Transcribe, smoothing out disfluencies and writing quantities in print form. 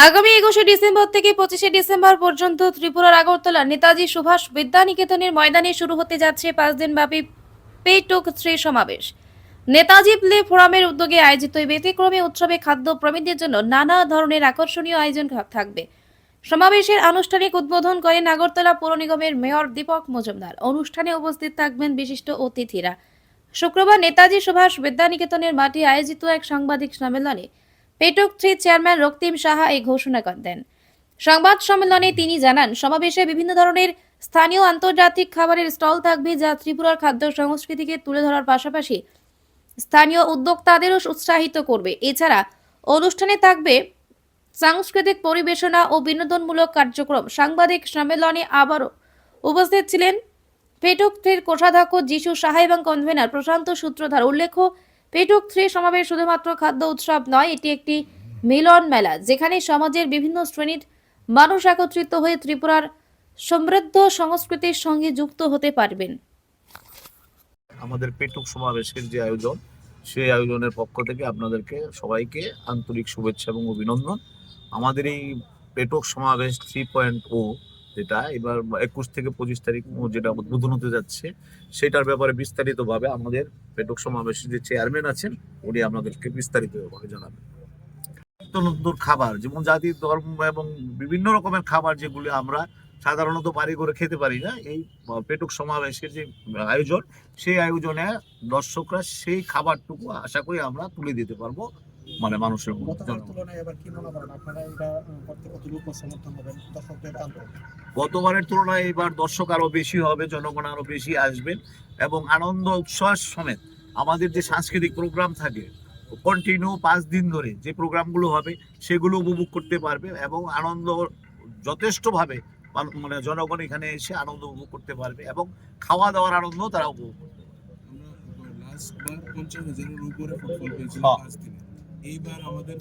আগামী 21শে ডিসেম্বর থেকে 25শে ডিসেম্বর পর্যন্ত ত্রিপুরার আগরতলা নেতাজি সুভাষ বিদ্যানিকেতনের ময়দানে শুরু হতে যাচ্ছে 5 দিনব্যাপী পেটুক 3 সমাবেশ। নেতাজি প্লে ফোরামের উদ্যোগে আয়োজিত এই ব্যতিক্রমী উৎসবে খাদ্য প্রেমীদের জন্য নানা ধরনের আকর্ষণীয় আয়োজন থাকবে। সমাবেশের আনুষ্ঠানিক উদ্বোধন করেন আগরতলা পৌর নিগমের মেয়র দীপক মজুমদার। অনুষ্ঠানে উপস্থিত থাকবেন বিশিষ্ট অতিথিরা। শুক্রবার নেতাজি সুভাষ বিদ্যানিকেতনের মাঠে আয়োজিত এক সাংবাদিক সম্মেলনে পেটুক 3 চেয়ারম্যান রক্তিম সাহা এই ঘোষণা দেন। সংবাদ সম্মেলনে তিনি জানান, সমাবেশে বিভিন্ন ধরনের স্থানীয় আন্তর্জাতিক খাবারের স্টল থাকবে, যা ত্রিপুরার খাদ্য সংস্কৃতিকে তুলে ধরার পাশাপাশি স্থানীয় উদ্যোক্তাদেরও উৎসাহিত করবে। এছাড়া অনুষ্ঠানে থাকবে সাংস্কৃতিক পরিবেশনা ও বিনোদনমূলক কার্যক্রম। সাংবাদিক সম্মেলনে আবারও উপস্থিত ছিলেন পেটুক 3 কোষাধ্যক্ষ যিশু সাহা এবং কনভেনার প্রশান্ত সূত্রধার। উল্লেখ্য, পেটুক 3 সমাবেশ শুধুমাত্র খাদ্য উৎসব নয়, এটি একটি মিলন মেলা, যেখানে সমাজের বিভিন্ন শ্রেণীর মানুষ একত্রিত হয়ে ত্রিপুরার সমৃদ্ধ সংস্কৃতির সঙ্গে যুক্ত হতে পারবেন। আমাদের পেটুক সমাবেশের যে আয়োজন, সেই আয়োজনের পক্ষ থেকে আপনাদেরকে সবাইকে আন্তরিক শুভেচ্ছা এবং অভিনন্দন। আমাদের এই পেটুক সমাবেশ 3.0 যেটা এবার 21 থেকে 25 তারিখ যেটা উদ্বোধন হতে যাচ্ছে, সেটার ব্যাপারে বিস্তারিতভাবে আমাদের পেটুক সমাবেশের যে চেয়ারম্যান আছেন উনি আপনাদেরকে বিস্তারিতভাবে জানাবেন। নতুন খাবার যেমন জাতি ধর্ম এবং বিভিন্ন রকমের খাবার যেগুলি আমরা সাধারণত বাড়ি করে খেতে পারি না, এই পেটুক সমাবেশের যে আয়োজন, সেই আয়োজনে দর্শকরা সেই খাবারটুকু আশা করি আমরা তুলে দিতে পারবো মানে মানুষের গতবারের তুলনায় এবার দর্শক আরো বেশি হবে, জনগণ আরো বেশি আসবেন এবং আনন্দ উচ্ছ্বাস সমেত আমাদের যে সাংস্কৃতিক প্রোগ্রাম থাকে কন্টিনিউ 5 দিন ধরে যে প্রোগ্রামগুলো হবে সেগুলো উপভোগ করতে পারবে এবং আনন্দ যথেষ্টভাবে মানে জনগণ এখানে এসে আনন্দ উপভোগ করতে পারবে এবং খাওয়া দাওয়ার আনন্দ তারা উপভোগ করতে পারবে। আমরা লাস্টবার 50,000-এর উপরে ফুটবল পেয়েছিলাম 5 দিনে। এইবার আমাদের